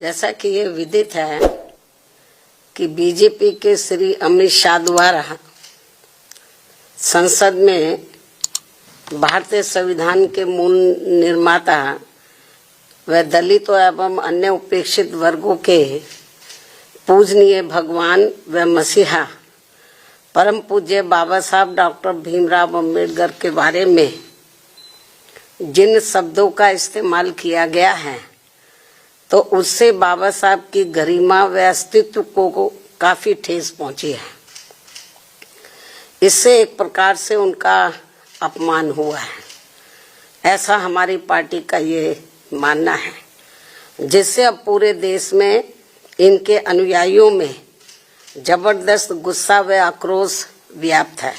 जैसा कि ये विदित है कि बीजेपी के श्री अमित शाह द्वारा संसद में भारतीय संविधान के मूल निर्माता व दलितों एवं अन्य उपेक्षित वर्गों के पूजनीय भगवान व मसीहा परम पूज्य बाबा साहब डॉक्टर भीमराव अम्बेडकर के बारे में जिन शब्दों का इस्तेमाल किया गया है तो उससे बाबा साहब की गरिमा व अस्तित्व को काफी ठेस पहुंची है। इससे एक प्रकार से उनका अपमान हुआ है, ऐसा हमारी पार्टी का ये मानना है, जिससे अब पूरे देश में इनके अनुयायियों में जबरदस्त गुस्सा व आक्रोश व्याप्त है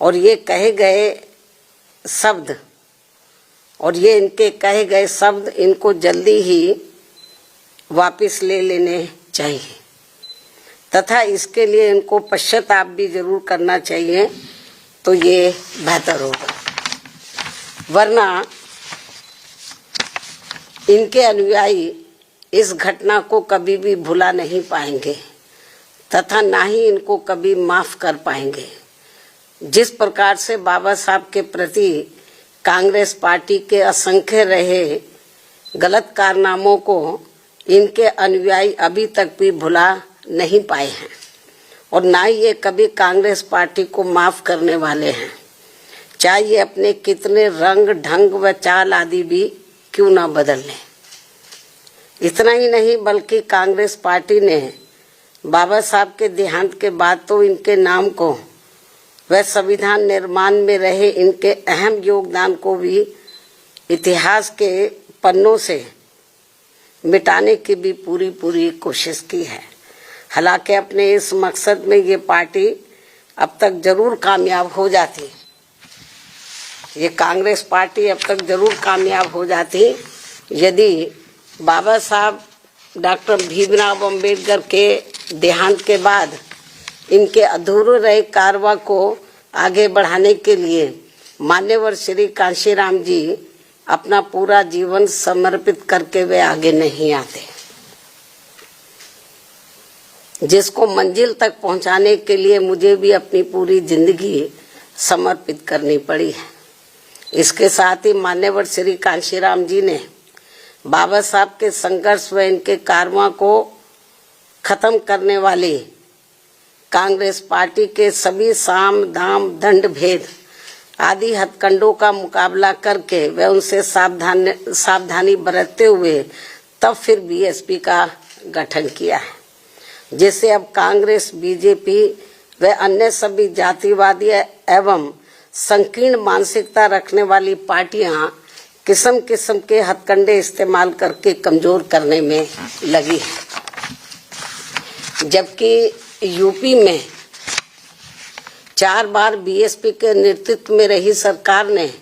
और ये इनके कहे गए शब्द इनको जल्दी ही वापस ले लेने चाहिए तथा इसके लिए इनको पश्चाताप भी जरूर करना चाहिए, तो ये बेहतर होगा। वरना इनके अनुयायी इस घटना को कभी भी भुला नहीं पाएंगे तथा ना ही इनको कभी माफ कर पाएंगे। जिस प्रकार से बाबा साहब के प्रति कांग्रेस पार्टी के असंख्य रहे गलत कारनामों को इनके अनुयायी अभी तक भी भुला नहीं पाए हैं और ना ही ये कभी कांग्रेस पार्टी को माफ करने वाले हैं, चाहे ये अपने कितने रंग ढंग व चाल आदि भी क्यों ना बदल लें। इतना ही नहीं बल्कि कांग्रेस पार्टी ने बाबा साहब के देहांत के बाद तो इनके नाम को व संविधान निर्माण में रहे इनके अहम योगदान को भी इतिहास के पन्नों से मिटाने की भी पूरी कोशिश की है। हालांकि अपने इस मकसद में ये पार्टी अब तक जरूर कामयाब हो जाती, ये कांग्रेस पार्टी अब तक जरूर कामयाब हो जाती यदि बाबा साहब डॉक्टर भीमराव अम्बेडकर के देहांत के बाद इनके अधूरे रहे कारवा को आगे बढ़ाने के लिए मान्यवर श्री कांशीराम जी अपना पूरा जीवन समर्पित करके वे आगे नहीं आते, जिसको मंजिल तक पहुंचाने के लिए मुझे भी अपनी पूरी जिंदगी समर्पित करनी पड़ी है। इसके साथ ही मान्यवर श्री कांशीराम जी ने बाबा साहब के संघर्ष व इनके कारवा को खत्म करने वाली कांग्रेस पार्टी के सभी साम दाम दंड भेद आदि हथकंडों का मुकाबला करके वे उनसे सावधानी बरतते हुए तब फिर बीएसपी का गठन किया है, जिससे अब कांग्रेस बीजेपी व अन्य सभी जातिवादी एवं संकीर्ण मानसिकता रखने वाली पार्टियां किस्म किस्म के हथकंडे इस्तेमाल करके कमजोर करने में लगी है। जबकि यूपी में 4 बार बीएसपी के नेतृत्व में रही सरकार ने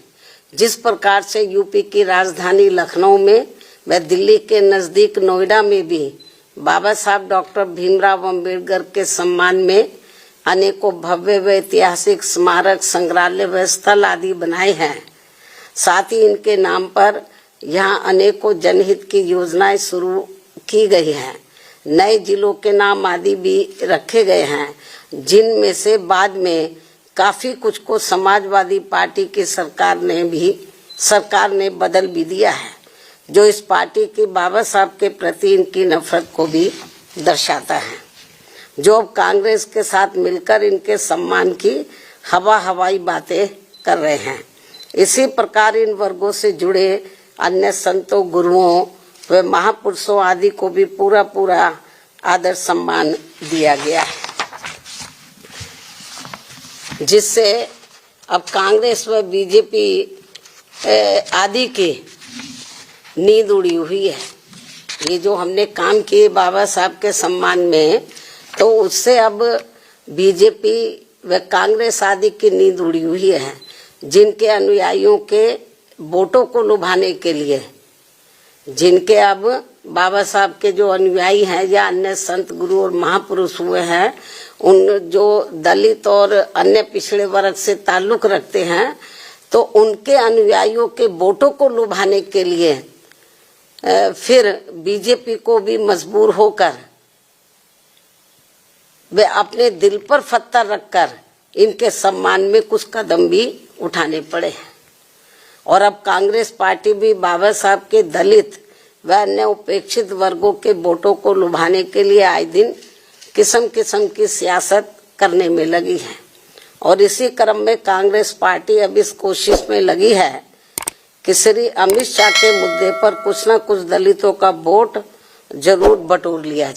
जिस प्रकार से यूपी की राजधानी लखनऊ में व दिल्ली के नजदीक नोएडा में भी बाबा साहब डॉक्टर भीमराव अम्बेडकर के सम्मान में अनेकों भव्य व ऐतिहासिक स्मारक संग्रहालय व स्थल आदि बनाए हैं, साथ ही इनके नाम पर यहाँ अनेकों जनहित की योजनाएं शुरू की गई हैं, नए जिलों के नाम आदि भी रखे गए हैं, जिनमें से बाद में काफी कुछ को समाजवादी पार्टी की सरकार ने बदल भी दिया है, जो इस पार्टी की बाबा साहब के प्रति इनकी नफरत को भी दर्शाता है, जो अब कांग्रेस के साथ मिलकर इनके सम्मान की हवाई बातें कर रहे हैं। इसी प्रकार इन वर्गों से जुड़े अन्य संतों गुरुओं व महापुरुषों आदि को भी पूरा आदर सम्मान दिया गया है, जिससे अब कांग्रेस व बीजेपी आदि की नींद उड़ी हुई है। ये जो हमने काम किए बाबा साहब के सम्मान में, तो उससे अब बीजेपी व कांग्रेस आदि की नींद उड़ी हुई है, जिनके अनुयायियों के वोटों को लुभाने के लिए, जिनके अब बाबा साहब के जो अनुयायी हैं या अन्य संत गुरु और महापुरुष हुए हैं, उन जो दलित और अन्य पिछड़े वर्ग से ताल्लुक रखते हैं, तो उनके अनुयायियों के वोटों को लुभाने के लिए फिर बीजेपी को भी मजबूर होकर वे अपने दिल पर पत्थर रखकर इनके सम्मान में कुछ कदम भी उठाने पड़े। और अब कांग्रेस पार्टी भी बाबा साहब के दलित व अन्य उपेक्षित वर्गों के वोटों को लुभाने के लिए आए दिन किस्म किस्म की सियासत करने में लगी है। और इसी क्रम में कांग्रेस पार्टी अब इस कोशिश में लगी है कि श्री अमित शाह के मुद्दे पर कुछ न कुछ दलितों का वोट जरूर बटोर लिया जाए।